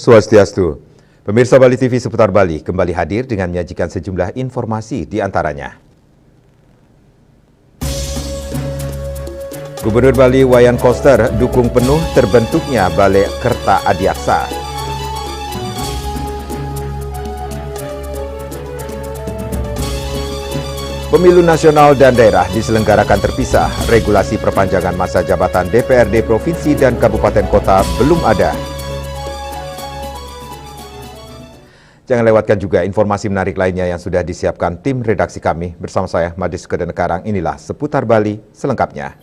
Swastiastu. Pemirsa Bali TV seputar Bali kembali hadir dengan menyajikan sejumlah informasi di antaranya. Gubernur Bali Wayan Koster dukung penuh terbentuknya Balai Kerta Adiaksa. Pemilu nasional dan daerah diselenggarakan terpisah. Regulasi perpanjangan masa jabatan DPRD Provinsi dan Kabupaten Kota belum ada. Jangan lewatkan juga informasi menarik lainnya yang sudah disiapkan tim redaksi kami. Bersama saya, Madis Kedenekarang, inilah Seputar Bali selengkapnya.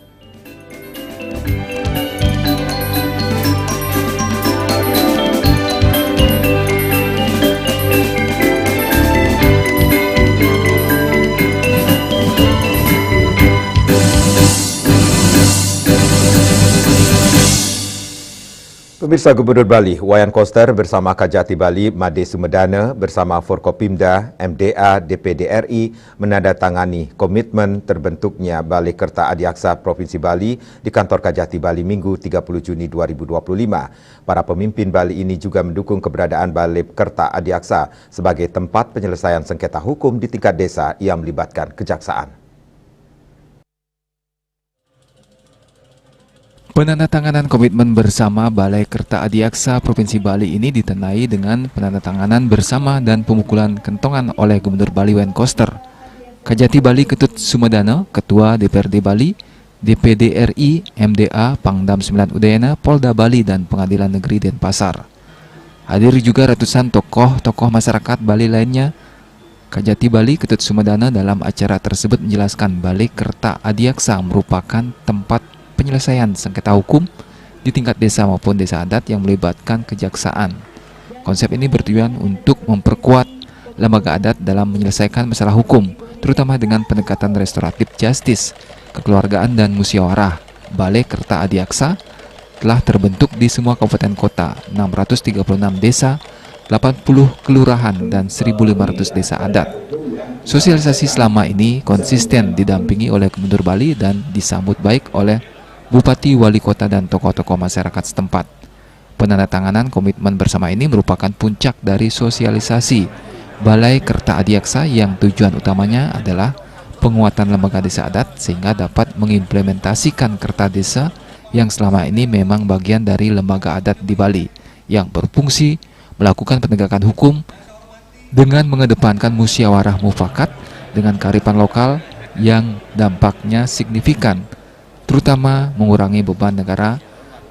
Pemirsa, Gubernur Bali Wayan Koster bersama Kajati Bali Made Sumedana bersama Forkopimda, MDA, DPD RI menandatangani komitmen terbentuknya Balai Kerta Adiaksa Provinsi Bali di kantor Kajati Bali Minggu 30 Juni 2025. Para pemimpin Bali ini juga mendukung keberadaan Balai Kerta Adiaksa sebagai tempat penyelesaian sengketa hukum di tingkat desa yang melibatkan kejaksaan. Penandatanganan komitmen bersama Balai Kerta Adiaksa Provinsi Bali ini ditenai dengan penandatanganan bersama dan pemukulan kentongan oleh Gubernur Bali Wayan Koster, Kajati Bali Ketut Sumedana, Ketua DPRD Bali, DPD RI, MDA, Pangdam 9 Udayana, Polda Bali, dan Pengadilan Negeri Denpasar. Hadir juga ratusan tokoh masyarakat Bali lainnya. Kajati Bali Ketut Sumedana dalam acara tersebut menjelaskan Balai Kerta Adiaksa merupakan tempat penyelesaian sengketa hukum di tingkat desa maupun desa adat yang melibatkan kejaksaan. Konsep ini bertujuan untuk memperkuat lembaga adat dalam menyelesaikan masalah hukum, terutama dengan pendekatan restoratif justice, kekeluargaan, dan musyawarah. Balai Kerta Adiaksa telah terbentuk di semua kabupaten kota, 636 desa, 80 kelurahan, dan 1.500 desa adat. Sosialisasi selama ini konsisten didampingi oleh Gubernur Bali dan disambut baik oleh Bupati, Wali Kota, dan tokoh-tokoh masyarakat setempat. Penandatanganan komitmen bersama ini merupakan puncak dari sosialisasi Balai Kerta Adiaksa yang tujuan utamanya adalah penguatan lembaga desa adat sehingga dapat mengimplementasikan kerta desa yang selama ini memang bagian dari lembaga adat di Bali yang berfungsi melakukan penegakan hukum dengan mengedepankan musyawarah mufakat dengan kearifan lokal yang dampaknya signifikan, terutama mengurangi beban negara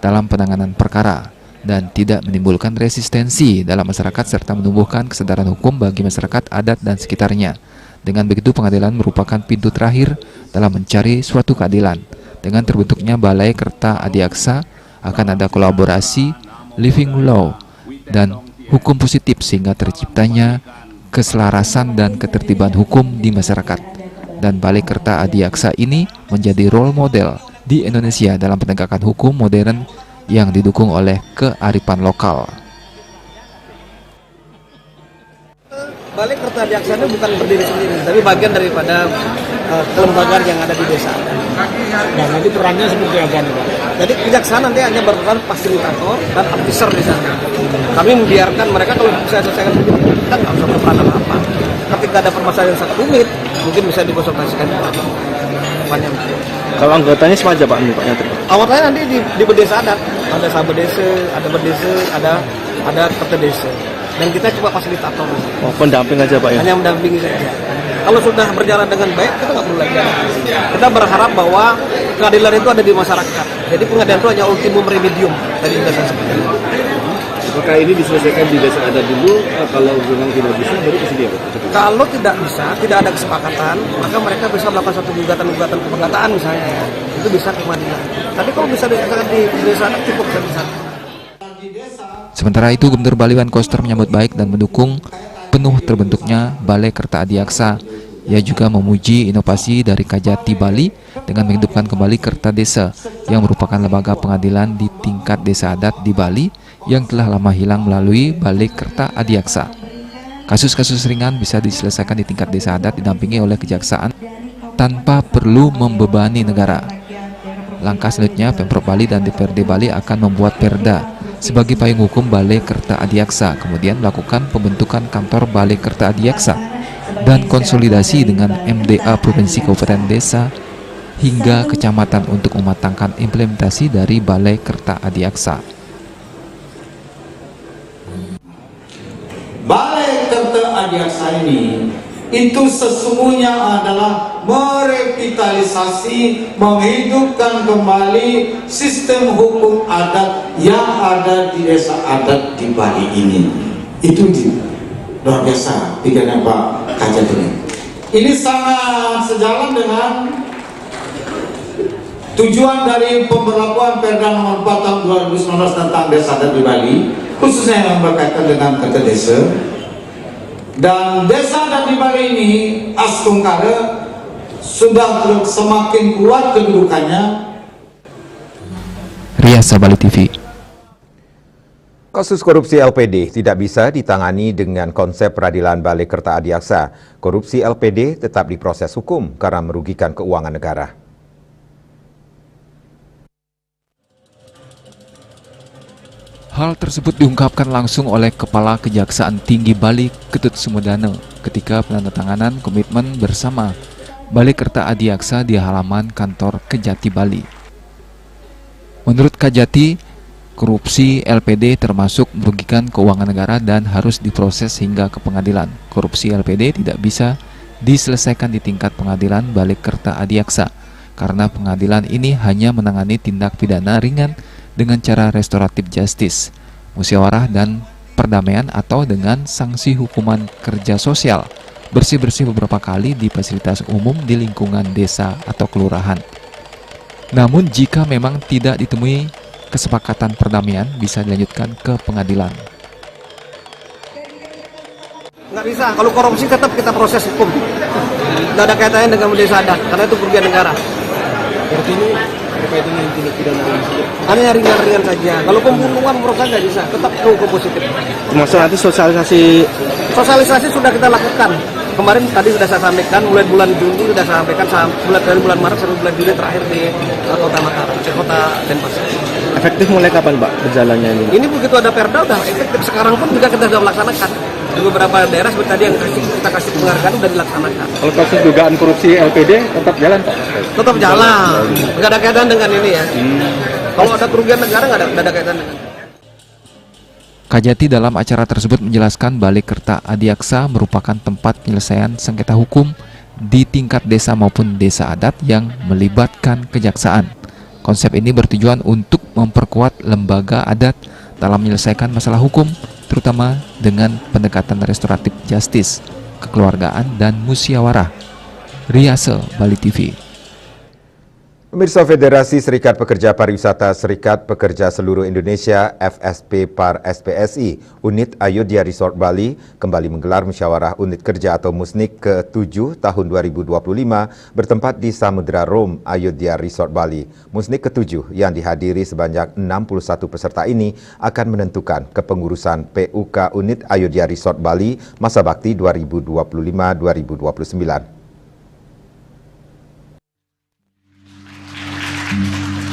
dalam penanganan perkara dan tidak menimbulkan resistensi dalam masyarakat serta menumbuhkan kesadaran hukum bagi masyarakat adat dan sekitarnya. Dengan begitu, pengadilan merupakan pintu terakhir dalam mencari suatu keadilan. Dengan terbentuknya Balai Kerta Adiaksa akan ada kolaborasi living law dan hukum positif sehingga terciptanya keselarasan dan ketertiban hukum di masyarakat. Dan Balai Kerta Adiaksa ini menjadi role model di Indonesia dalam penegakan hukum modern yang didukung oleh kearifan lokal. Balai Kerta Adiaksa itu bukan berdiri sendiri, tapi bagian daripada kelembagaan yang ada di desa. Dan nanti perannya seperti apa nih, Pak? Jadi kejaksaan nanti hanya berperan fasilitator dan officer di sana. Kami membiarkan mereka kalau bisa selesaikan begini, kita nggak usah berperan apa-apa. Ketika ada permasalahan yang sangat rumit, mungkin bisa dikonsultasikan depannya. Kalau anggotanya semacam Pak nih, Pak Nyatri? Awalnya nanti di berdesa adat, ada sahabat desa, ada berdesa, ada kerta desa. Dan kita coba fasilitator. Oh, pendamping aja Pak ya? Hanya mendampingi saja. Kalau sudah berjalan dengan baik, kita nggak perlu lagi. Kita berharap bahwa keadilan itu ada di masyarakat. Jadi pengadilan itu hanya ultimum remedium dari desa seperti itu. Maka ini diselesaikan di desa adat dulu, kalau memang tidak bisa, baru ke sini ya Pak? Kalau tidak bisa, tidak ada kesepakatan, maka mereka bisa melakukan satu gugatan kepegataan misalnya. Itu bisa ke pengadilan. Tapi kalau bisa diselesaikan di desa adat, cukup dari sana. Sementara itu, Gubernur Bali Wayan Koster menyambut baik dan mendukung penuh terbentuknya Balai Kerta Adiaksa. Ia juga memuji inovasi dari Kajati Bali dengan menghidupkan kembali Kerta Desa yang merupakan lembaga pengadilan di tingkat desa adat di Bali yang telah lama hilang melalui Balai Kerta Adiaksa. Kasus-kasus ringan bisa diselesaikan di tingkat desa adat didampingi oleh kejaksaan tanpa perlu membebani negara. Langkah selanjutnya, Pemprov Bali dan DPRD Bali akan membuat perda sebagai payung hukum Balai Kerta Adiaksa, kemudian melakukan pembentukan kantor Balai Kerta Adiaksa dan konsolidasi dengan MDA Provinsi Kabupaten Desa hingga kecamatan untuk mematangkan implementasi dari Balai Kerta Adiaksa. Balai Kerta Adiaksa ini itu sesungguhnya adalah merevitalisasi, menghidupkan kembali sistem hukum adat yang ada di desa adat di Bali ini. Itu luar biasa pikiran Pak Kajat ini. Ini sangat sejalan dengan tujuan dari pemberlakuan Perda Nomor 4 Tahun 2019 tentang desa adat di Bali, khususnya yang berkaitan dengan kerja desa. Dan desa adat di Bali ini Astungkara sudah semakin kuat kedudukannya. Riasa Bali TV. Kasus korupsi LPD tidak bisa ditangani dengan konsep peradilan Balai Kerta Adiaksa. Korupsi LPD tetap diproses hukum karena merugikan keuangan negara. Hal tersebut diungkapkan langsung oleh Kepala Kejaksaan Tinggi Bali Ketut Sumedana ketika penandatanganan komitmen bersama Balai Kerta Adiaksa di halaman kantor Kejati Bali. Menurut Kejati, korupsi LPD termasuk merugikan keuangan negara dan harus diproses hingga ke pengadilan. Korupsi LPD tidak bisa diselesaikan di tingkat pengadilan Balai Kerta Adiaksa karena pengadilan ini hanya menangani tindak pidana ringan dengan cara restoratif justice, musyawarah dan perdamaian atau dengan sanksi hukuman kerja sosial, bersih-bersih beberapa kali di fasilitas umum di lingkungan desa atau kelurahan. Namun jika memang tidak ditemui kesepakatan perdamaian, bisa dilanjutkan ke pengadilan. Nggak bisa, kalau korupsi tetap kita proses hukum. Nggak ada kaitannya dengan desa adat, karena itu kerugian negara. Berarti ini berkaitan dengan tindak pidana ringan. Hanya ringan-ringan saja. Kalau pembunuhan menurut saya nggak bisa, tetap hukum positif. Termasuk nanti Sosialisasi sudah kita lakukan. Kemarin tadi sudah saya sampaikan, mulai bulan Juni sudah saya sampaikan, dari bulan Maret sampai bulan Juli terakhir di Kota Mataram, di Kota Denpasar. efektif mulai kapan Pak berjalannya ini? Ini begitu ada perda udah efektif, sekarang pun juga kita sudah melaksanakan. Di beberapa daerah seperti tadi yang kita kasih penghargaan sudah dilaksanakan. Kalau kasus dugaan korupsi LPD tetap jalan Pak? Tetap jalan, nggak ada kaitan dengan ini ya. Kalau ada kerugian negara nggak ada kaitan dengan. Kajati dalam acara tersebut menjelaskan Balai Kerta Adiaksa merupakan tempat penyelesaian sengketa hukum di tingkat desa maupun desa adat yang melibatkan kejaksaan. Konsep ini bertujuan untuk memperkuat lembaga adat dalam menyelesaikan masalah hukum, terutama dengan pendekatan restoratif justice, kekeluargaan, dan musyawarah. Riase Bali TV. Pemirsa, Federasi Serikat Pekerja Pariwisata Serikat Pekerja Seluruh Indonesia FSP Par SPSI Unit Ayodhya Resort Bali kembali menggelar musyawarah unit kerja atau musnik ke-7 tahun 2025 bertempat di Samudra Rom Ayodhya Resort Bali. Musnik ke-7 yang dihadiri sebanyak 61 peserta ini akan menentukan kepengurusan PUK Unit Ayodhya Resort Bali masa bakti 2025-2029.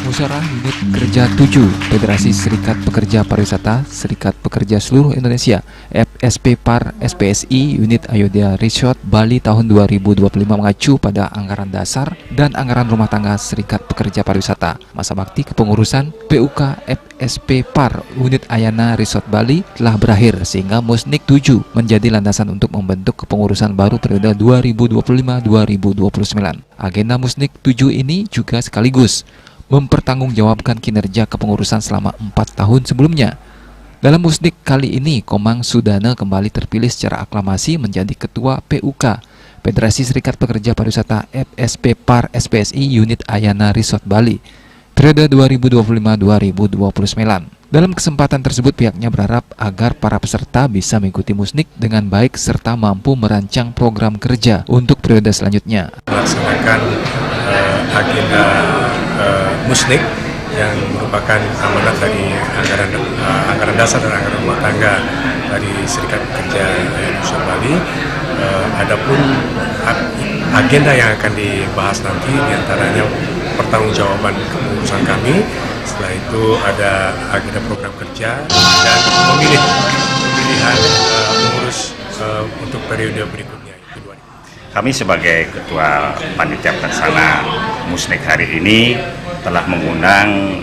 Musyawarah Unit Kerja 7 Federasi Serikat Pekerja Pariwisata Serikat Pekerja Seluruh Indonesia FSP Par SPSI Unit Ayodhya Resort Bali tahun 2025 mengacu pada anggaran dasar dan anggaran rumah tangga Serikat Pekerja Pariwisata. Masa bakti kepengurusan PUK FSP Par Unit Ayana Resort Bali telah berakhir sehingga Musnik 7 menjadi landasan untuk membentuk kepengurusan baru periode 2025-2029. Agenda Musnik 7 ini juga sekaligus mempertanggungjawabkan kinerja kepengurusan selama 4 tahun sebelumnya. Dalam musnik kali ini, Komang Sudana kembali terpilih secara aklamasi menjadi Ketua PUK Federasi Serikat Pekerja Pariwisata FSP Par SPSI Unit Ayana Resort Bali periode 2025-2029. Dalam kesempatan tersebut, pihaknya berharap agar para peserta bisa mengikuti musnik dengan baik serta mampu merancang program kerja untuk periode selanjutnya. Melaksanakan agenda musnik yang merupakan amanat dari anggaran dasar dan anggaran rumah tangga dari Serikat Pekerja Resort Bali. Adapun agenda yang akan dibahas nanti diantaranya pertanggungjawaban kepengurusan kami Setelah itu ada agenda program kerja dan pemilihan pengurus untuk periode berikutnya. Kami sebagai Ketua Panitia Pelaksana Musnik hari ini telah mengundang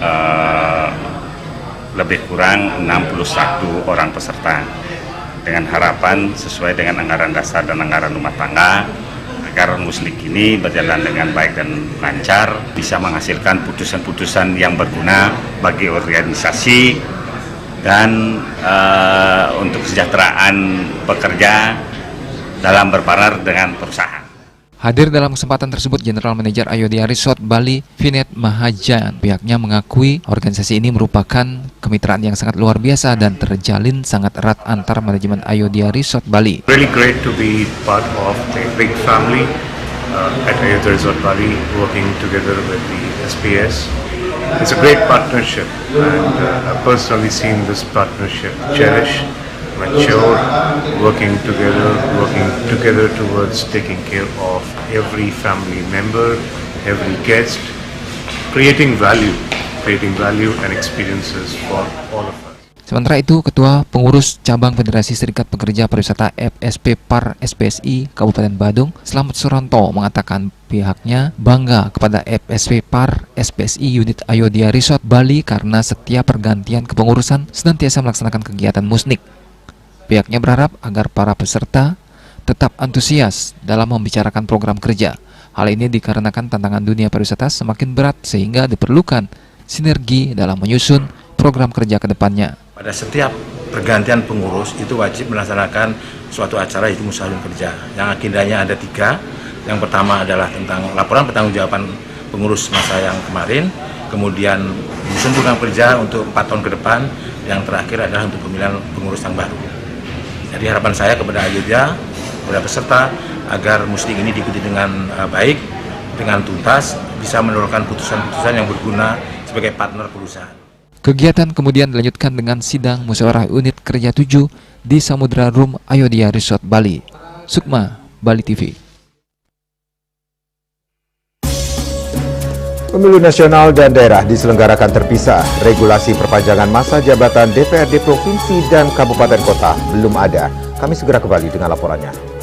lebih kurang 61 orang peserta dengan harapan sesuai dengan anggaran dasar dan anggaran rumah tangga agar musnik ini berjalan dengan baik dan lancar, bisa menghasilkan putusan-putusan yang berguna bagi organisasi dan untuk kesejahteraan pekerja dalam berparar dengan perusahaan. Hadir dalam kesempatan tersebut General Manager Ayodhya Resort Bali, Vinet Mahajan. Pihaknya mengakui organisasi ini merupakan kemitraan yang sangat luar biasa dan terjalin sangat erat antar manajemen Ayodhya Resort Bali. Really great to be part of a big family at Ayodhya Resort Bali, working together with the SPS. It's a great partnership, and I've personally seen this partnership cherish, mature, working together towards taking care of every family member, every guest, creating value and experiences for all of us. Sementara itu, Ketua Pengurus Cabang Federasi Serikat Pekerja Pariwisata FSP PAR SPSI Kabupaten Badung, Slamet Suranto, mengatakan pihaknya bangga kepada FSP PAR SPSI unit Ayodhya Resort Bali karena setiap pergantian kepengurusan senantiasa melaksanakan kegiatan musnik. Pihaknya berharap agar para peserta tetap antusias dalam membicarakan program kerja. Hal ini dikarenakan tantangan dunia pariwisata semakin berat sehingga diperlukan sinergi dalam menyusun program kerja ke depannya. Pada setiap pergantian pengurus itu wajib melaksanakan suatu acara yaitu musyawarah kerja. Yang agendanya ada 3. Yang pertama adalah tentang laporan pertanggungjawaban pengurus masa yang kemarin, kemudian menyusun program kerja untuk 4 tahun ke depan, yang terakhir adalah untuk pemilihan pengurus yang baru. Jadi harapan saya kepada Ayodhya, kepada peserta, agar musnik ini diikuti dengan baik, dengan tuntas, bisa menurunkan putusan-putusan yang berguna sebagai partner perusahaan. Kegiatan kemudian dilanjutkan dengan sidang musyawarah unit kerja 7 di Samudra Room Ayodhya Resort Bali. Sukma, Bali TV. Pemilu nasional dan daerah diselenggarakan terpisah. Regulasi perpanjangan masa jabatan DPRD Provinsi dan Kabupaten Kota belum ada. Kami segera kembali dengan laporannya.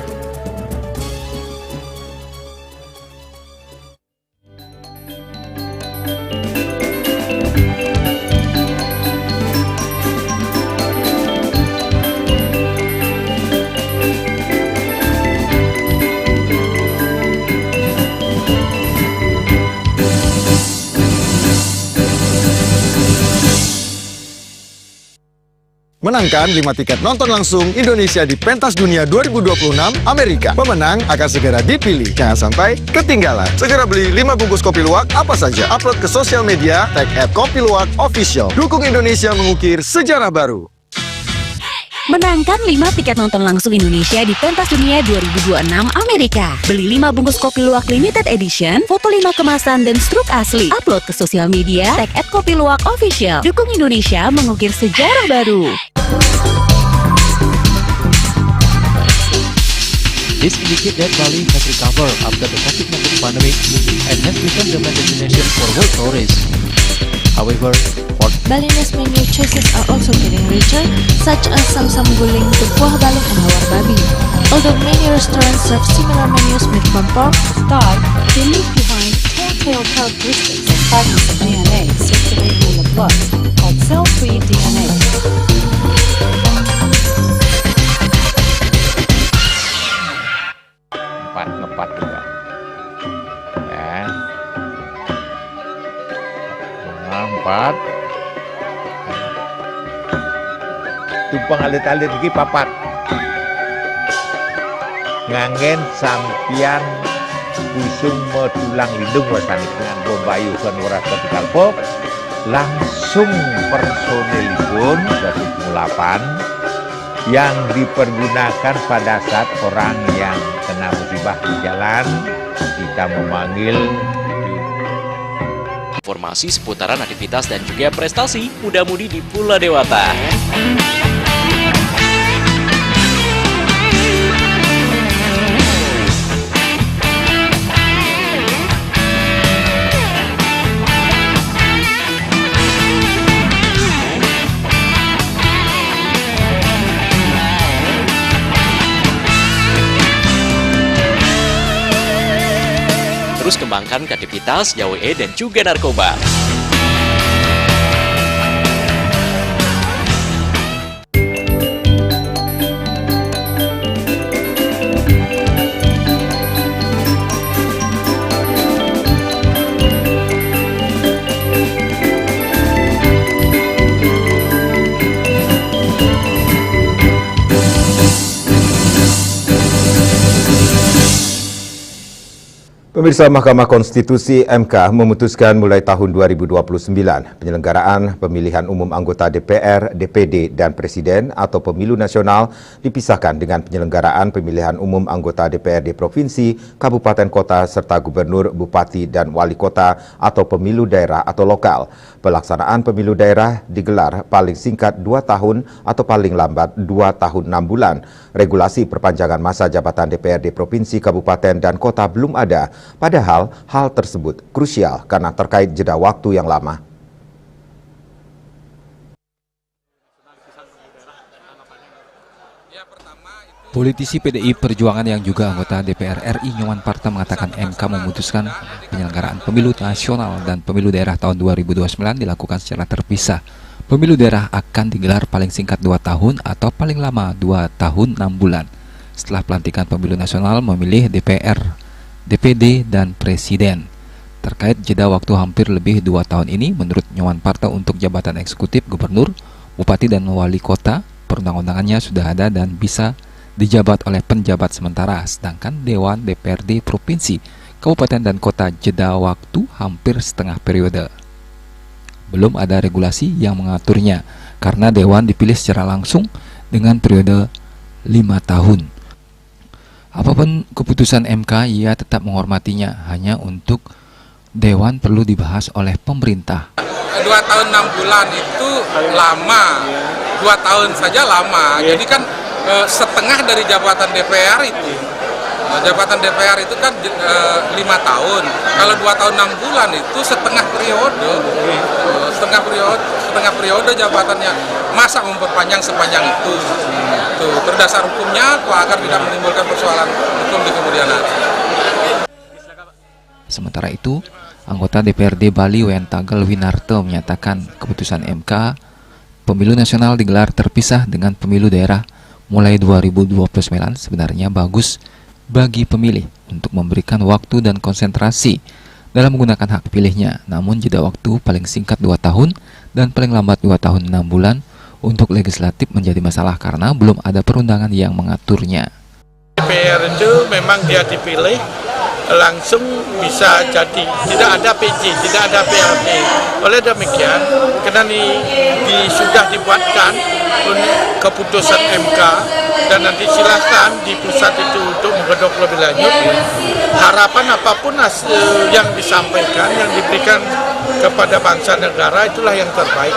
Menangkan 5 tiket nonton langsung Indonesia di Pentas Dunia 2026 Amerika. Pemenang akan segera dipilih. Jangan sampai ketinggalan. Segera beli 5 bungkus kopi luwak apa saja. Upload ke sosial media, tag @kopiluwakofficial. Dukung Indonesia mengukir sejarah baru. Menangkan 5 tiket nonton langsung Indonesia di Pentas Dunia 2026 Amerika. Beli 5 bungkus kopi luwak limited edition, foto 5 kemasan dan struk asli. Upload ke sosial media, tag @kopiluwakofficial. Dukung Indonesia mengukir sejarah baru. This indicates that Bali has recovered after the COVID-19 pandemic and has become the main destination for world tourists. However, Balinese menu choices are also getting richer, such as Samsam Guling to Buah Balong and Hawar Babi. Although many restaurants serve similar menus made from pork, star, they leave behind telltale characteristics and fragments of DNA circulating in the blood, called cell-free DNA. Ngepat juga ya, 4 tumpang alit-alit lagi papat ngangen sampian busung metulang lindung wasani dengan bombayu kan waras vertikal pop langsung personelipun 108 yang dipergunakan pada saat orang yang kena musibah di jalan kita memanggil. Informasi seputaran aktivitas dan juga prestasi muda-mudi di Pulau Dewata. terus kembangkan kreativitas, YWE, dan juga narkoba. Pemirsa, Mahkamah Konstitusi MK memutuskan mulai tahun 2029 penyelenggaraan pemilihan umum anggota DPR, DPD, dan Presiden atau pemilu nasional dipisahkan dengan penyelenggaraan pemilihan umum anggota DPRD Provinsi, Kabupaten Kota, serta Gubernur, Bupati, dan Wali Kota atau pemilu daerah atau lokal. Pelaksanaan pemilu daerah digelar paling singkat 2 tahun atau paling lambat 2 tahun 6 bulan. Regulasi perpanjangan masa jabatan DPRD Provinsi, Kabupaten, dan Kota belum ada. Padahal hal tersebut krusial karena terkait jeda waktu yang lama. Politisi PDI Perjuangan yang juga anggota DPR RI Nyoman Parta mengatakan MK memutuskan penyelenggaraan pemilu nasional dan pemilu daerah tahun 2029 dilakukan secara terpisah. Pemilu daerah akan digelar paling singkat 2 tahun atau paling lama 2 tahun 6 bulan. Setelah pelantikan pemilu nasional memilih DPR, DPD, dan Presiden. Terkait jeda waktu hampir lebih 2 tahun ini, menurut Nyoman Parta untuk jabatan eksekutif Gubernur, Bupati, dan Wali Kota, perundang-undangannya sudah ada dan bisa dijabat oleh penjabat sementara, sedangkan Dewan DPRD Provinsi, Kabupaten, dan Kota jeda waktu hampir setengah periode. Belum ada regulasi yang mengaturnya, karena Dewan dipilih secara langsung dengan periode 5 tahun. Apapun keputusan MK, ia tetap menghormatinya, hanya untuk Dewan perlu dibahas oleh pemerintah. 2 tahun 6 bulan itu lama, 2 tahun saja lama, jadi kan setengah dari jabatan DPR itu. Jabatan DPR itu kan 5 tahun, kalau 2 tahun 6 bulan itu setengah periode, setengah periode jabatannya, masa memperpanjang sepanjang itu. Berdasar hukumnya agar tidak menimbulkan persoalan hukum di kemudian hari. Sementara itu, anggota DPRD Bali Wentagel Winarto menyatakan keputusan MK pemilu nasional digelar terpisah dengan pemilu daerah mulai 2029 sebenarnya bagus bagi pemilih untuk memberikan waktu dan konsentrasi dalam menggunakan hak pilihnya. Namun jeda waktu paling singkat 2 tahun dan paling lambat 2 tahun 6 bulan untuk legislatif menjadi masalah karena belum ada perundangan yang mengaturnya. DPR itu memang dia dipilih langsung bisa jadi, tidak ada PJ, tidak ada PLT. Oleh demikian, karena sudah dibuatkan keputusan MK dan nanti silahkan di pusat itu untuk menggodok lebih lanjut. Harapan apapun yang disampaikan, yang diberikan kepada bangsa negara itulah yang terbaik.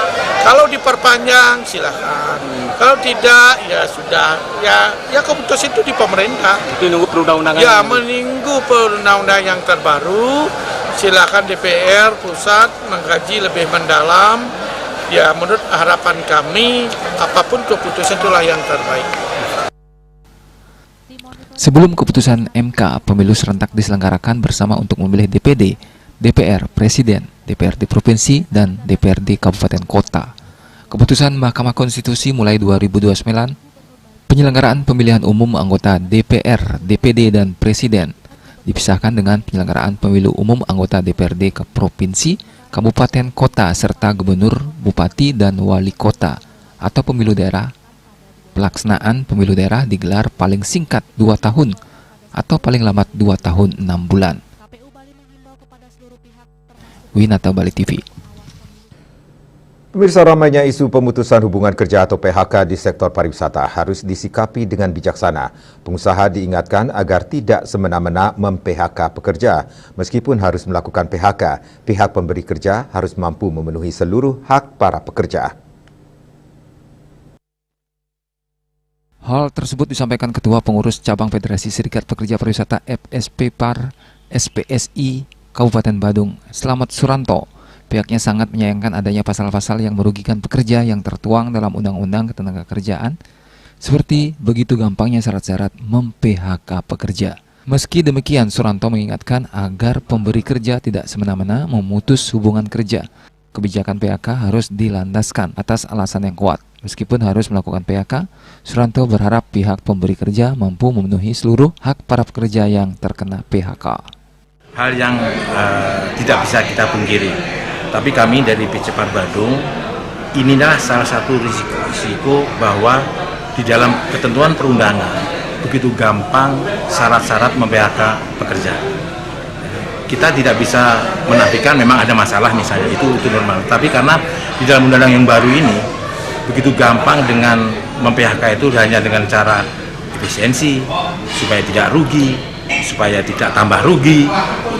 Kalau diperpanjang silahkan, kalau tidak ya sudah, ya keputusan itu di pemerintah. Menunggu perundang-undangan. Ya menunggu perundang-undangan yang terbaru. Silakan DPR pusat mengkaji lebih mendalam. Ya menurut harapan kami apapun keputusan itulah yang terbaik. Sebelum keputusan MK, pemilu serentak diselenggarakan bersama untuk memilih DPD, DPR, Presiden, DPRD Provinsi, dan DPRD Kabupaten Kota. Keputusan Mahkamah Konstitusi mulai 2029, penyelenggaraan pemilihan umum anggota DPR, DPD, dan Presiden dipisahkan dengan penyelenggaraan pemilu umum anggota DPRD ke Provinsi, Kabupaten Kota, serta Gubernur, Bupati, dan Wali Kota atau pemilu daerah. Pelaksanaan pemilu daerah digelar paling singkat 2 tahun atau paling lambat 2 tahun 6 bulan. Winata Bali TV. Pemirsa, ramainya isu pemutusan hubungan kerja atau PHK di sektor pariwisata harus disikapi dengan bijaksana. Pengusaha diingatkan agar tidak semena-mena mem-PHK pekerja. Meskipun harus melakukan PHK, pihak pemberi kerja harus mampu memenuhi seluruh hak para pekerja. Hal tersebut disampaikan Ketua Pengurus Cabang Federasi Serikat Pekerja Pariwisata FSP-PAR SPSI Kabupaten Badung, Slamet Suranto. Pihaknya sangat menyayangkan adanya pasal-pasal yang merugikan pekerja yang tertuang dalam Undang-Undang Ketenagakerjaan, seperti begitu gampangnya syarat-syarat mem-PHK pekerja. Meski demikian, Suranto mengingatkan agar pemberi kerja tidak semena-mena memutus hubungan kerja. Kebijakan PHK harus dilandaskan atas alasan yang kuat. Meskipun harus melakukan PHK, Suranto berharap pihak pemberi kerja mampu memenuhi seluruh hak para pekerja yang terkena PHK. Hal yang tidak bisa kita pungkiri, tapi kami dari Pecepat Badung, inilah salah satu risiko bahwa di dalam ketentuan perundangan begitu gampang syarat-syarat mem-PHK pekerja. Kita tidak bisa menafikan memang ada masalah misalnya, itu normal. Tapi karena di dalam undang-undang yang baru ini begitu gampang dengan mem-PHK itu hanya dengan cara efisiensi, supaya tidak rugi, supaya tidak tambah rugi.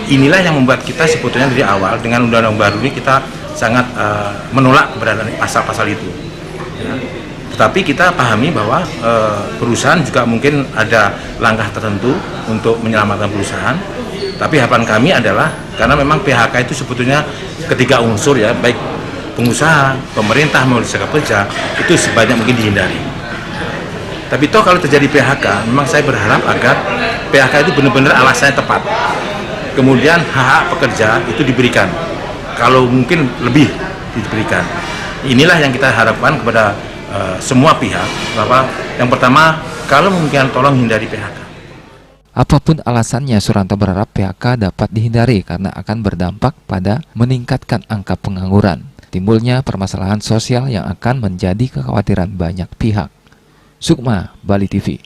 Inilah yang membuat kita sebetulnya dari awal dengan undang-undang baru ini kita sangat menolak keberadaan pasal-pasal itu. Ya. Tetapi kita pahami bahwa perusahaan juga mungkin ada langkah tertentu untuk menyelamatkan perusahaan. Tapi harapan kami adalah karena memang PHK itu sebetulnya ketiga unsur ya, baik pengusaha, pemerintah maupun serikat pekerja, itu sebanyak mungkin dihindari. Tapi toh kalau terjadi PHK, memang saya berharap agar PHK itu benar-benar alasannya tepat. Kemudian hak-hak pekerja itu diberikan. Kalau mungkin lebih diberikan. Inilah yang kita harapkan kepada semua pihak, bahwa yang pertama kalau mungkin tolong hindari PHK. Apapun alasannya, Suranto berharap PHK dapat dihindari karena akan berdampak pada meningkatkan angka pengangguran, timbulnya permasalahan sosial yang akan menjadi kekhawatiran banyak pihak. Sukma, Bali TV.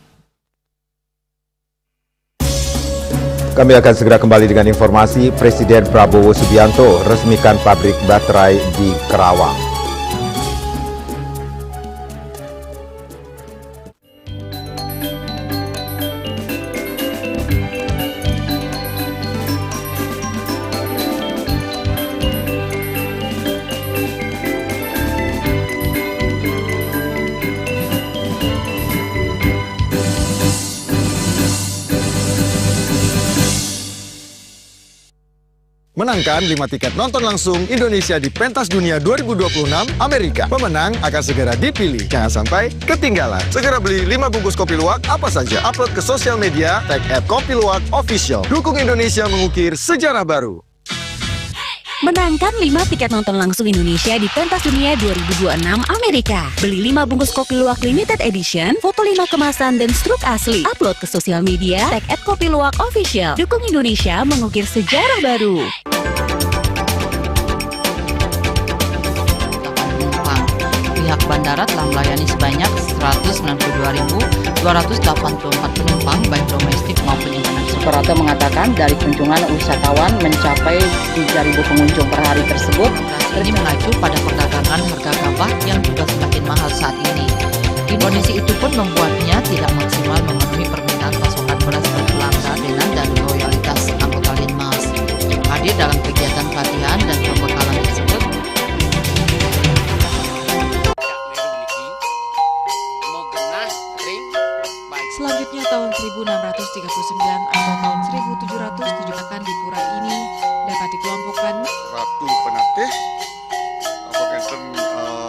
Kami akan segera kembali dengan informasi. Presiden Prabowo Subianto resmikan pabrik baterai di Kerawang. Menangkan 5 tiket nonton langsung Indonesia di Pentas Dunia 2026 Amerika. Pemenang akan segera dipilih. Jangan sampai ketinggalan. Segera beli 5 bungkus kopi luwak apa saja. Upload ke sosial media, tag @kopiluwak_official. Dukung Indonesia mengukir sejarah baru. Menangkan 5 tiket nonton langsung Indonesia di Pentas Dunia 2026 Amerika. Beli 5 bungkus kopi luwak limited edition, foto 5 kemasan dan struk asli. Upload ke sosial media, tag @kopiluwak_official. Dukung Indonesia mengukir sejarah baru. Pihak bandara telah melayani sebanyak 192.284 penumpang baik domestik maupun internasional. Suranto mengatakan dari kunjungan wisatawan mencapai 3.000 pengunjung per hari tersebut. Ini mengacu pada perdagangan harga gabah yang juga semakin mahal saat ini. Kondisi itu pun membuatnya tidak maksimal memenuhi permintaan pasokan beras berkelangsungan dan loyalitas anggota Linmas. Hadir dalam kegiatan pelatihan dan pembekalan tersebut. Selanjutnya tahun 1639 atau tahun 1707 di pura ini dapat dikelompokkan Ratu Penatih,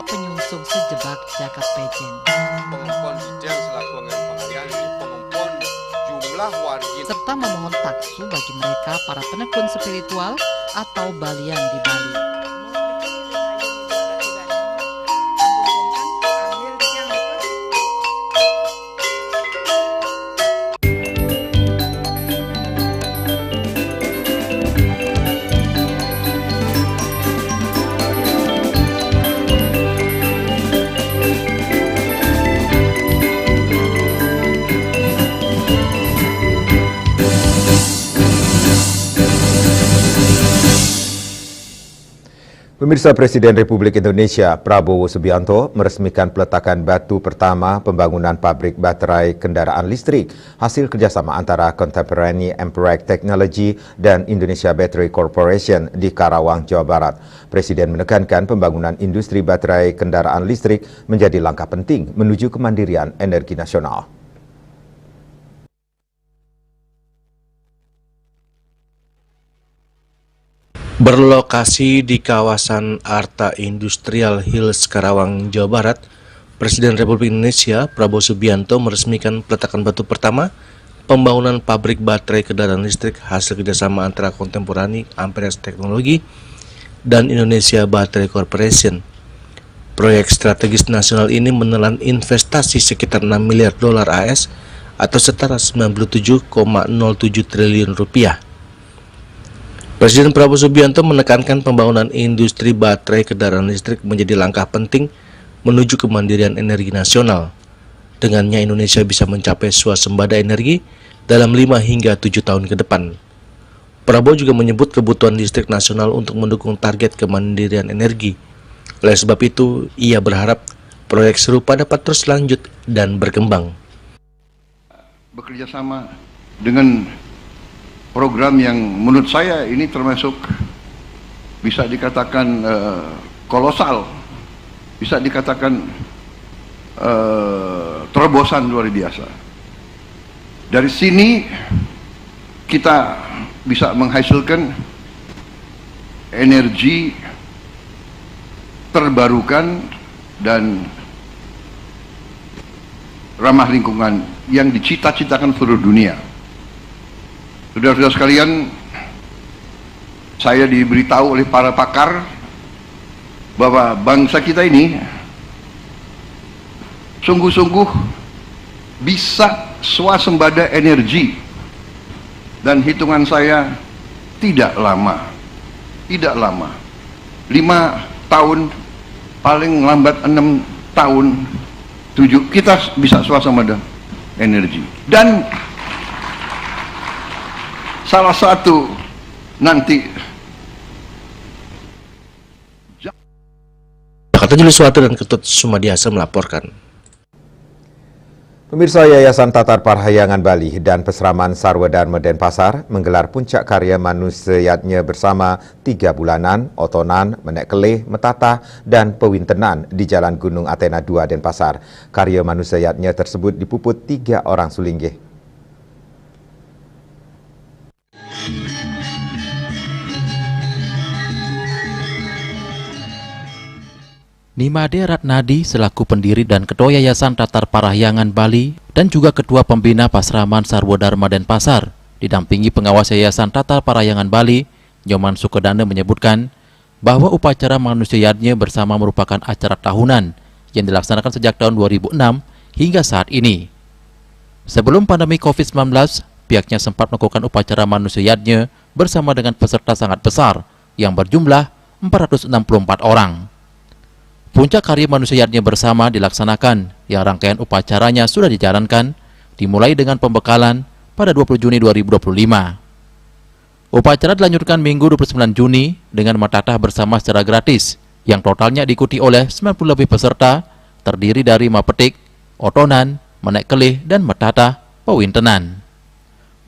penyungsung sejebak jagat pejen, pengumpul hijau selaku pengalian pengumpul jumlah warga, serta memohon taksu bagi mereka para penekun spiritual atau balian di Bali. Pemirsa, Presiden Republik Indonesia Prabowo Subianto meresmikan peletakan batu pertama pembangunan pabrik baterai kendaraan listrik hasil kerjasama antara Contemporary Amperage Technology dan Indonesia Battery Corporation di Karawang, Jawa Barat. Presiden menekankan pembangunan industri baterai kendaraan listrik menjadi langkah penting menuju kemandirian energi nasional. Berlokasi di kawasan Arta Industrial Hills, Karawang, Jawa Barat, Presiden Republik Indonesia Prabowo Subianto meresmikan peletakan batu pertama pembangunan pabrik baterai kendaraan listrik hasil kerjasama antara Contemporary Amperex Teknologi dan Indonesia Battery Corporation. Proyek strategis nasional ini menelan investasi sekitar 6 miliar dolar AS atau setara 97,07 triliun rupiah. Presiden Prabowo Subianto menekankan pembangunan industri baterai kendaraan listrik menjadi langkah penting menuju kemandirian energi nasional. Dengannya Indonesia bisa mencapai swasembada energi dalam 5 hingga 7 tahun ke depan. Prabowo juga menyebut kebutuhan listrik nasional untuk mendukung target kemandirian energi. Oleh sebab itu, ia berharap proyek serupa dapat terus lanjut dan berkembang. Bekerja sama dengan program yang menurut saya ini termasuk bisa dikatakan kolosal, bisa dikatakan terobosan luar biasa. Dari sini kita bisa menghasilkan energi terbarukan dan ramah lingkungan yang dicita-citakan seluruh dunia. Saudara-saudara sekalian, saya diberitahu oleh para pakar bahwa bangsa kita ini sungguh-sungguh bisa swasembada energi, dan hitungan saya tidak lama, 5 tahun, paling lambat 6 tahun, 7 kita bisa swasembada energi. Dan salah satu nanti Jakarta, Julius Suwata dan Ketut Sumadiasa melaporkan. Pemirsa, Yayasan Tatar Parahyangan Bali dan Pesraman Sarwa Dharma Denpasar menggelar puncak karya manusiatnya bersama 3 bulanan, otonan, menek kelih, metata, dan pewintenan di Jalan Gunung Athena 2 Denpasar. Karya manusiatnya tersebut dipuput 3 orang sulinggih. Nimade Ratnadi selaku pendiri dan Ketua Yayasan Tatar Parahyangan Bali dan juga Ketua Pembina Pasraman Sarwa Dharma Denpasar didampingi pengawas Yayasan Tatar Parahyangan Bali, Nyoman Sukedana, menyebutkan bahwa upacara manusiatnya bersama merupakan acara tahunan yang dilaksanakan sejak tahun 2006 hingga saat ini. Sebelum pandemi COVID-19, pihaknya sempat melakukan upacara manusiatnya bersama dengan peserta sangat besar yang berjumlah 464 orang. Puncak karya manusiatnya bersama dilaksanakan yang rangkaian upacaranya sudah dijalankan, dimulai dengan pembekalan pada 20 Juni 2025. Upacara dilanjutkan Minggu 29 Juni dengan metatah bersama secara gratis, yang totalnya diikuti oleh 90 lebih peserta, terdiri dari mapetik, otonan, menek kelih, dan metatah pewintenan.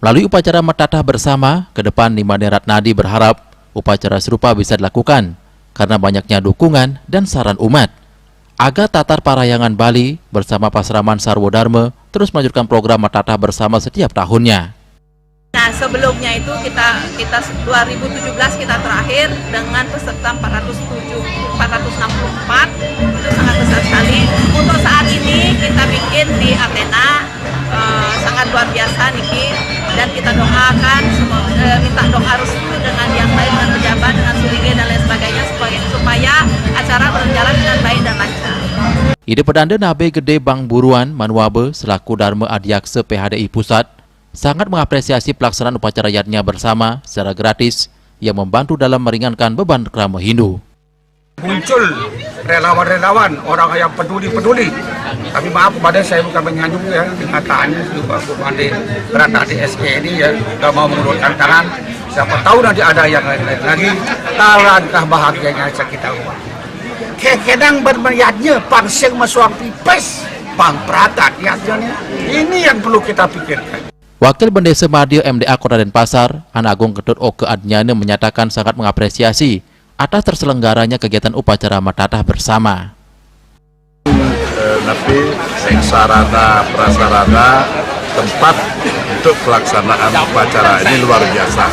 Melalui upacara metatah bersama, ke depan Nimade Ratnadi berharap upacara serupa bisa dilakukan karena banyaknya dukungan dan saran umat agar Tatar Parahyangan Bali bersama Pasraman Sarwa Dharma terus melanjutkan program metatah bersama setiap tahunnya. Nah, sebelumnya itu kita 2017 kita terakhir dengan peserta 464, itu sangat besar sekali. Untuk saat ini kita bikin di Athena, sangat luar biasa Niki, dan kita doakan minta doa restu dengan yang lain, dengan pejabat, dengan sulinge dan lain sebagainya supaya acara berjalan dengan baik dan lancar. Ide Pedanda Nabe Gede Bang Buruan Manuabe selaku Dharma Adiaksa PHDI Pusat sangat mengapresiasi pelaksanaan upacara yatnya bersama secara gratis yang membantu dalam meringankan beban kerama Hindu. Muncul relawan-relawan, orang yang peduli. Tapi maaf kepada saya bukan menyanyung ya, kenyataannya kepada Ratnadi SK ini ya, sudah mau mengulurkan tangan. Siapa tahu nanti ada yang lain-lain lagi. Alangkah bahagianya kita umat. Kekenang bermeriatnya pangseng masuang pipes, pang pratat yatnya. Ini yang perlu kita pikirkan. Wakil Bendesa Madya MDA Kota Denpasar, An Agung Ketut Oke Adnyane menyatakan sangat mengapresiasi atas terselenggaranya kegiatan upacara metatah bersama. Tapi sarana prasarana tempat untuk pelaksanaan upacara ini luar biasa.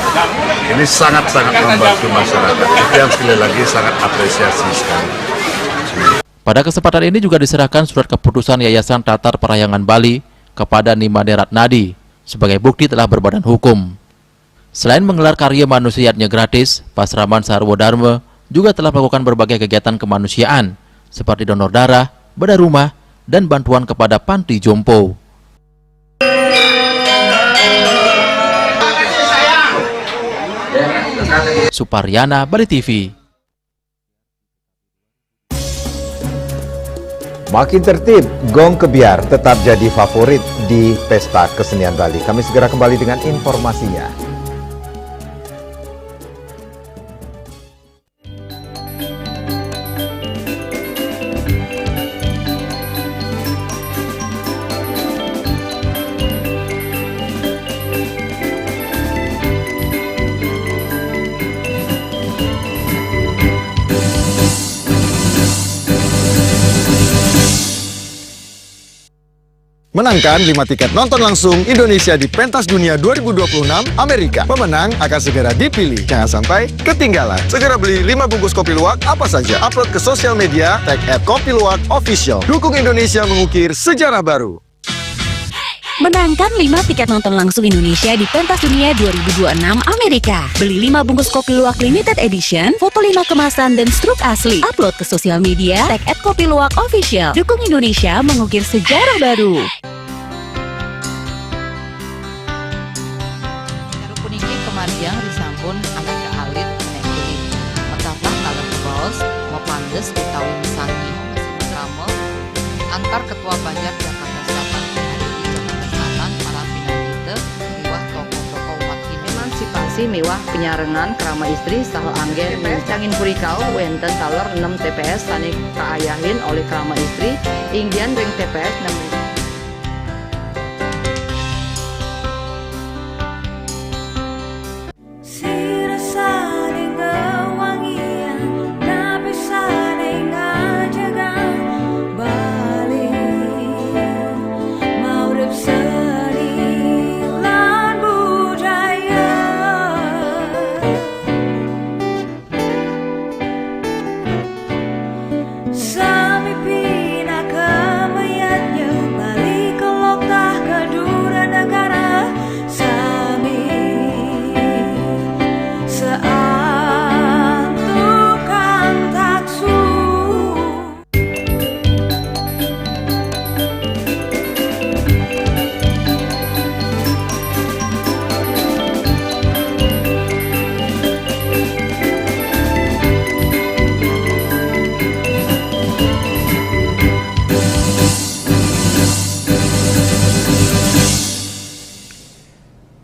Ini sangat-sangat membantu masyarakat. Itu yang sekali lagi sangat apresiasi sekali. Pada kesempatan ini juga diserahkan surat keputusan Yayasan Tatar Parahyangan Bali kepada Nimade Ratnadi sebagai bukti telah berbadan hukum. Selain menggelar karya manusiatnya gratis, Pasraman Sarwo Dharma juga telah melakukan berbagai kegiatan kemanusiaan seperti donor darah, bedah rumah, dan bantuan kepada panti jompo. Suparyana, Bali TV. Makin tertib, Gong Kebiar tetap jadi favorit di Pesta Kesenian Bali. Kami segera kembali dengan informasinya. Menangkan 5 tiket nonton langsung Indonesia di Pentas Dunia 2026 Amerika. Pemenang akan segera dipilih. Jangan sampai ketinggalan. Segera beli 5 bungkus kopi luwak apa saja. Upload ke sosial media, tag @kopiluwak_official. Dukung Indonesia mengukir sejarah baru. Menangkan 5 tiket nonton langsung Indonesia di Pentas Dunia 2026 Amerika. Beli 5 bungkus kopi luwak limited edition, foto 5 kemasan dan struk asli. Upload ke sosial media, tag @kopiluwak_official. Dukung Indonesia mengukir sejarah baru. Puniki kemariang disampun anak ke alit menek kulit. Metaplah kalau bos, mepandes utawi misangi mesin kramo antar ketua Banjar Jakarta Selatan para pinanite miwah tokoh-tokoh umat Hindu. Emansipasi miwah penyarengan krama istri saha anggen cangin purikau wenten taler 6 TPS sanik kaayahin oleh krama istri ingdian ring TPS 6. Sami pina kemayatnya balik kelok tah kedura negara sami seantukan taksu.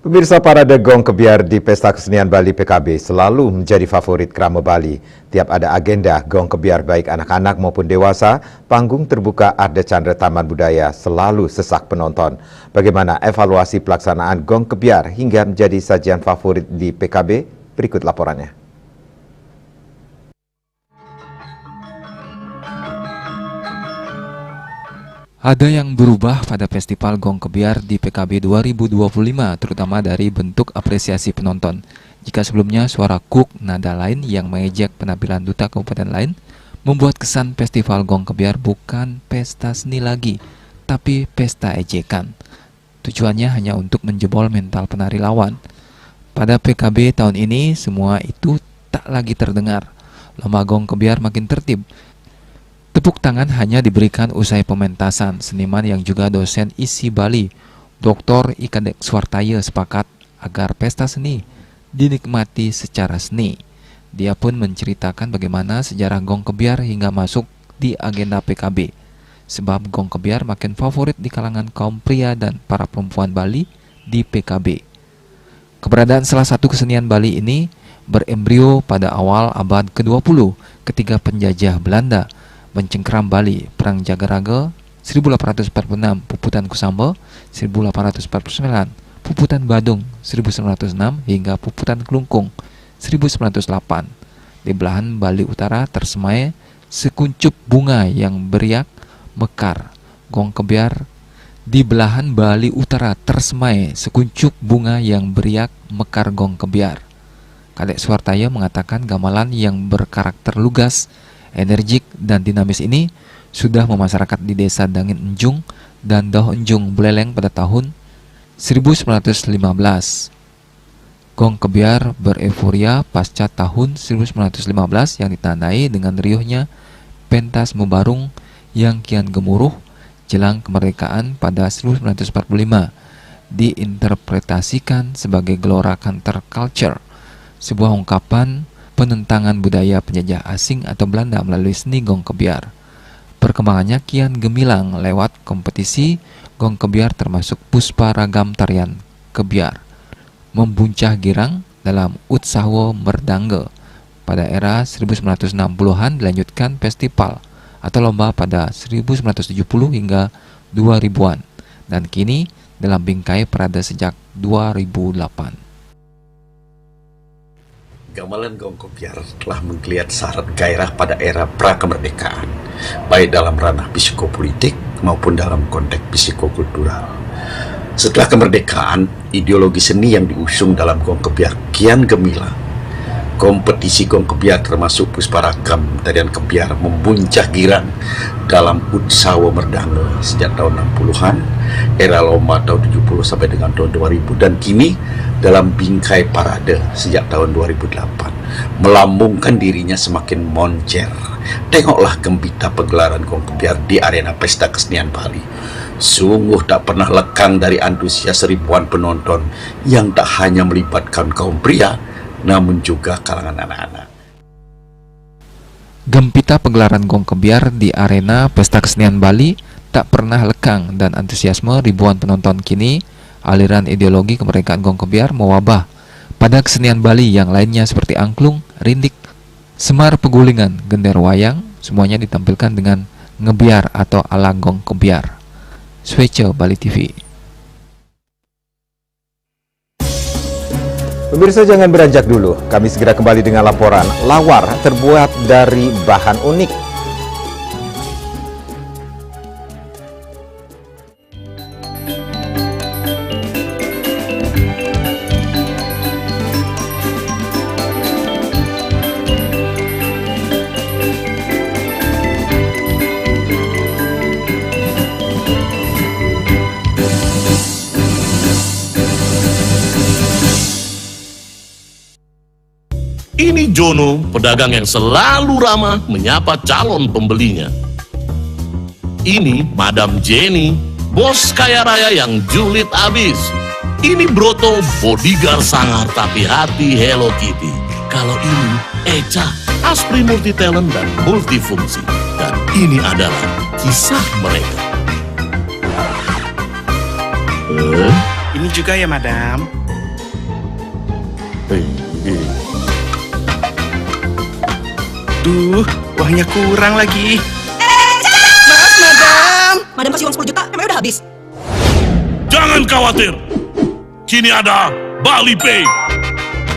Pemirsa, parade Gong Kebiar di Pesta Kesenian Bali PKB selalu menjadi favorit krama Bali. Tiap ada agenda Gong Kebiar baik anak-anak maupun dewasa, panggung terbuka Arda Chandra Taman Budaya selalu sesak penonton. Bagaimana evaluasi pelaksanaan Gong Kebiar hingga menjadi sajian favorit di PKB? Berikut laporannya. Ada yang berubah pada Festival Gong Kebiar di PKB 2025, terutama dari bentuk apresiasi penonton. Jika sebelumnya suara kuk nada lain yang mengejek penampilan duta kabupaten lain, membuat kesan Festival Gong Kebiar bukan pesta seni lagi, tapi pesta ejekan. Tujuannya hanya untuk menjebol mental penari lawan. Pada PKB tahun ini, semua itu tak lagi terdengar. Lomba Gong Kebiar makin tertib. Tepuk tangan hanya diberikan usai pementasan. Seniman yang juga dosen isi Bali, Dr. Ikadek Swartaya sepakat agar pesta seni dinikmati secara seni. Dia pun menceritakan bagaimana sejarah Gong Kebiar hingga masuk di agenda PKB. Sebab Gong Kebiar makin favorit di kalangan kaum pria dan para perempuan Bali di PKB. Keberadaan salah satu kesenian Bali ini berembrio pada awal abad ke-20 ketika penjajah Belanda mencengkeram Bali. Perang Jagaraga 1846, Puputan Kusamba 1849, Puputan Badung 1906 hingga Puputan Kelungkung 1908. Di belahan Bali Utara tersemai sekuncup bunga yang beriak mekar. Gong Kebiar di belahan Bali Utara tersemai sekuncup bunga yang beriak mekar Gong Kebiar. Kadek Swartaya mengatakan gamelan yang berkarakter lugas, energik dan dinamis ini sudah memasyarakat di desa Dangin Enjung dan Doh Enjung Buleleng pada tahun 1915. Gong Kebiar bereforia pasca tahun 1915 yang ditandai dengan riuhnya pentas membarung yang kian gemuruh jelang kemerdekaan pada 1945, diinterpretasikan sebagai gelora counterculture, sebuah ungkapan penentangan budaya penjajah asing atau Belanda melalui seni Gong Kebiar. Perkembangannya kian gemilang lewat kompetisi Gong Kebiar termasuk puspa ragam tarian kebiar, membuncah girang dalam Utsawo Merdangge. Pada era 1960-an dilanjutkan festival atau lomba pada 1970 hingga 2000-an, dan kini dalam bingkai parade sejak 2008. Gamelan Gong Kebiar telah menggeliat syarat gairah pada era pra-kemerdekaan, baik dalam ranah psikopolitik maupun dalam konteks psikokultural. Setelah kemerdekaan, ideologi seni yang diusung dalam Gong Kebiar kian gemilang. Kompetisi Gong Kebiar termasuk pusparagam tarian kebiar membuncah girang dalam Utsawo Merdangge sejak tahun 60-an, era lomba tahun 70 sampai dengan tahun 2000, dan kini dalam bingkai parade sejak tahun 2008, melambungkan dirinya semakin moncer. Tengoklah gembita pegelaran Gong Kebiar di arena pesta kesenian Bali. Sungguh tak pernah lekang dari antusias ribuan penonton yang tak hanya melibatkan kaum pria, namun juga kalangan anak-anak. Gempita pegelaran Gong Kebiar di arena pesta kesenian Bali tak pernah lekang, dan antusiasme ribuan penonton kini aliran ideologi kemerdekaan Gong Kebiar mewabah pada kesenian Bali yang lainnya seperti angklung, rindik, semar pegulingan, gender wayang, semuanya ditampilkan dengan ngebiar atau ala Gong Kebiar. Swece Bali TV. Pemirsa jangan beranjak dulu, kami segera kembali dengan laporan lawar terbuat dari bahan unik. Ini Jono, pedagang yang selalu ramah menyapa calon pembelinya. Ini Madam Jenny, bos kaya raya yang julid abis. Ini Broto, bodyguard sangar tapi hati Hello Kitty. Kalau ini Eca, Aspri multi talent dan multifungsi. Dan ini adalah kisah mereka. Ini juga ya, Madam. Duh, uangnya kurang lagi. Maaf, Madam. Madam kasih uang 10 juta, emang udah habis? Jangan khawatir, kini ada Bali Pay.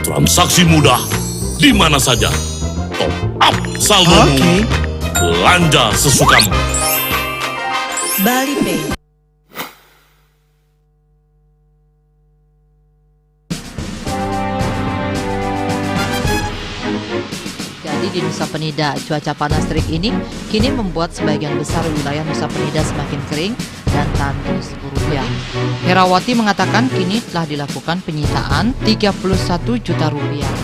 Transaksi mudah, di mana saja. Top up saldomu, belanja sesukamu. Bali Pay. Di Nusa Penida, cuaca panas terik ini kini membuat sebagian besar wilayah Nusa Penida semakin kering dan tandus rupiah. Herawati mengatakan kini telah dilakukan penyitaan 31 juta rupiah.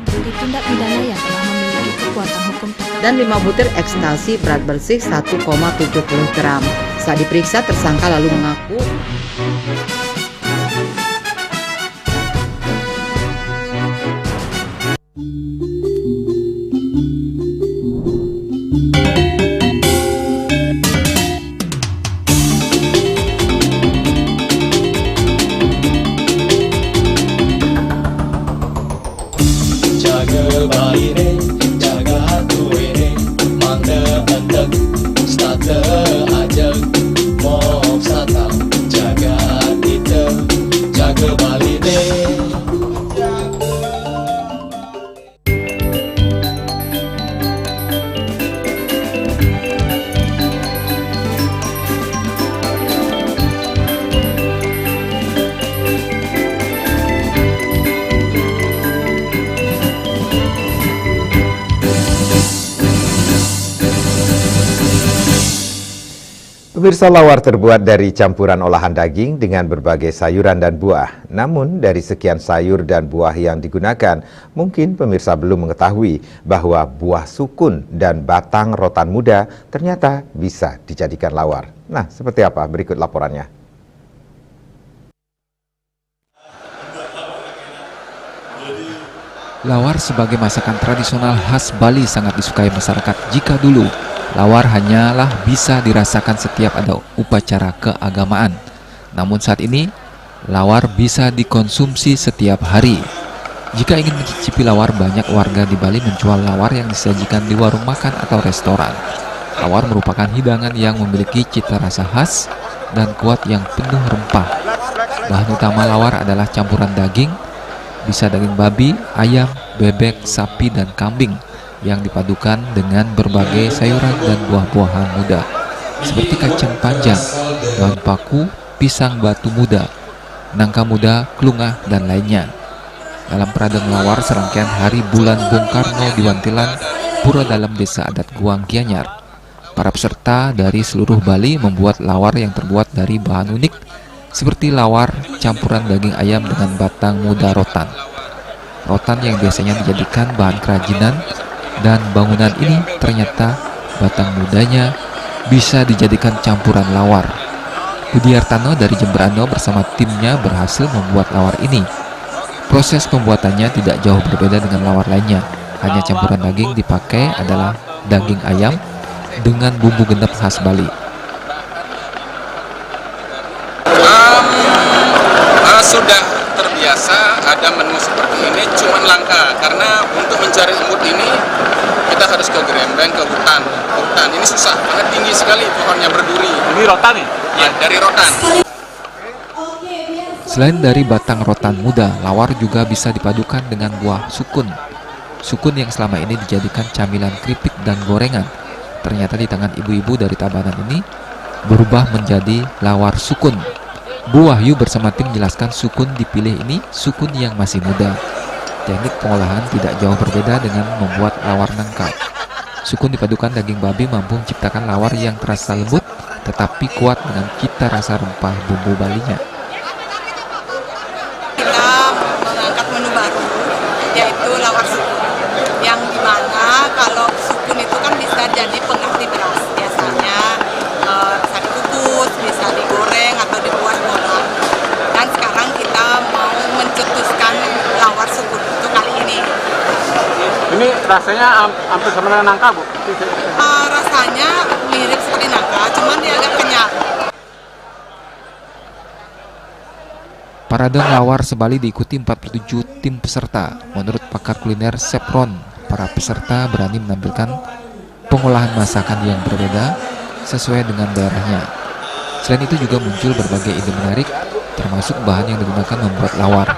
Bagi tindak pidana yang telah memiliki kekuatan hukum Dan 5 butir ekstasi berat bersih 1,70 gram. Saat diperiksa, tersangka lalu mengaku Pemirsa, lawar terbuat dari campuran olahan daging dengan berbagai sayuran dan buah. Namun dari sekian sayur dan buah yang digunakan, mungkin pemirsa belum mengetahui bahwa buah sukun dan batang rotan muda ternyata bisa dijadikan lawar. Nah, seperti apa? Berikut laporannya. Lawar sebagai masakan tradisional khas Bali sangat disukai masyarakat. Jika dulu lawar hanyalah bisa dirasakan setiap ada upacara keagamaan. Namun saat ini, lawar bisa dikonsumsi setiap hari. Jika ingin mencicipi lawar, banyak warga di Bali menjual lawar yang disajikan di warung makan atau restoran. Lawar merupakan hidangan yang memiliki cita rasa khas dan kuat yang penuh rempah. Bahan utama lawar adalah campuran daging, bisa daging babi, ayam, bebek, sapi, dan kambing, yang dipadukan dengan berbagai sayuran dan buah-buahan muda seperti kacang panjang, daun paku, pisang batu muda, nangka muda, klungah, dan lainnya. Dalam peradang lawar serangkaian hari bulan Bung Karno di Wantilan, pura dalam desa adat Guang Gianyar. Para peserta dari seluruh Bali membuat lawar yang terbuat dari bahan unik seperti lawar campuran daging ayam dengan batang muda rotan. Rotan yang biasanya dijadikan bahan kerajinan dan bangunan ini ternyata batang mudanya bisa dijadikan campuran lawar. Budi Hartano dari Jemberano bersama timnya berhasil membuat lawar ini. Proses pembuatannya tidak jauh berbeda dengan lawar lainnya. Hanya campuran daging dipakai adalah daging ayam dengan bumbu genep khas Bali. Sudah terbiasa ada menu seperti ini, cuman langka karena untuk mencari imut ini kita harus ke Grembeng, ke hutan. Ini susah karena tinggi sekali pohonnya, berduri. Ini rotan ya? Ya, dari rotan. Selain dari batang rotan muda, lawar juga bisa dipadukan dengan buah sukun. Sukun yang selama ini dijadikan camilan keripik dan gorengan, ternyata di tangan ibu-ibu dari Tabanan ini berubah menjadi lawar sukun. Bu Wahyu bersama tim menjelaskan sukun dipilih ini sukun yang masih muda. Teknik pengolahan tidak jauh berbeda dengan membuat lawar nangka. Sukun dipadukan daging babi mampu menciptakan lawar yang terasa lembut tetapi kuat dengan cita rasa rempah bumbu Balinya. Kita mengangkat menu baru, yaitu lawar sukun, yang dimana kalau sukun itu kan bisa jadi pengganti beras. Biasanya bisa dikukus, bisa digoreng atau dibuat bola. Dan sekarang kita mau mencetuskan lawar sukun untuk kali ini. Ini rasanya hampir sama dengan nangka, Bu? Rasanya mirip seperti nangka, cuman dia agak kenyal. Parade lawar sebali diikuti 47 tim peserta. Menurut pakar kuliner Sepron, para peserta berani menampilkan pengolahan masakan yang berbeda sesuai dengan daerahnya. Selain itu juga muncul berbagai ide menarik, termasuk bahan yang digunakan membuat lawar.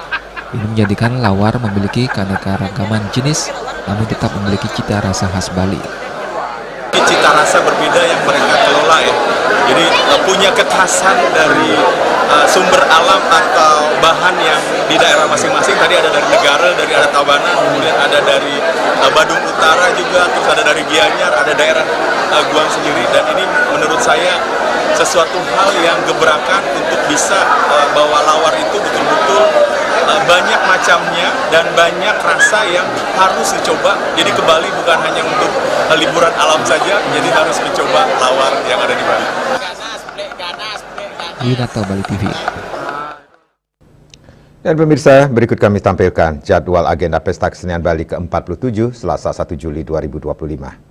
Ini menjadikan lawar memiliki keanekaragaman jenis, namun tetap memiliki cita rasa khas Bali. Cita rasa berbeda yang mereka kelola ya. Jadi punya kekhasan dari sumber alam atau bahan yang di daerah masing-masing. Tadi ada dari Negara, dari ada Tabanan, kemudian ada dari Badung Utara juga, terus ada dari Gianyar, ada daerah Guang sendiri. Dan ini menurut saya sesuatu hal yang gebrakan untuk bisa bawa lawar itu betul-betul banyak macamnya dan banyak rasa yang harus dicoba. Jadi ke Bali bukan hanya untuk liburan alam saja, jadi harus mencoba lawar yang ada di Bali. Winata Bali TV. Dan pemirsa, berikut kami tampilkan jadwal agenda Pesta Kesenian Bali ke-47 Selasa 1 Juli 2025.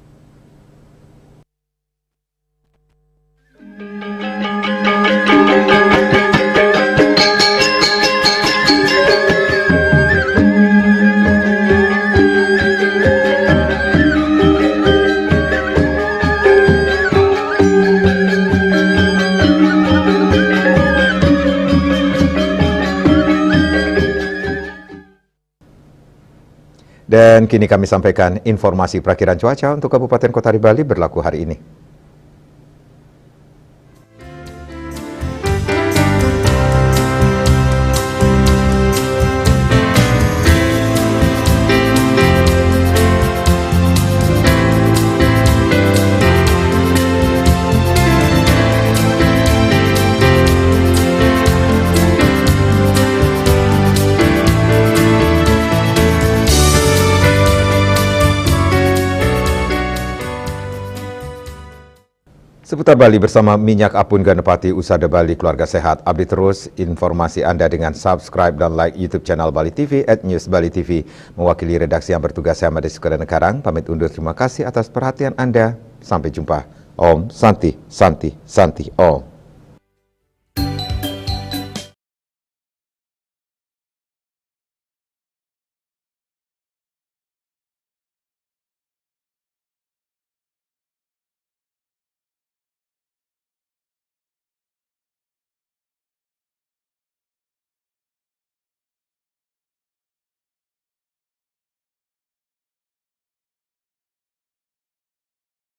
Dan kini kami sampaikan informasi perakiran cuaca untuk Kabupaten Kota di Bali berlaku hari ini. Seputar Bali bersama Minyak Apun Ganapati Usada Bali Keluarga Sehat. Update terus informasi Anda dengan subscribe dan like YouTube channel Bali TV @News Bali TV. Mewakili redaksi yang bertugas saya Made Sukadana Karang, pamit undur. Terima kasih atas perhatian Anda. Sampai jumpa. Om Santi Santi Santi Om.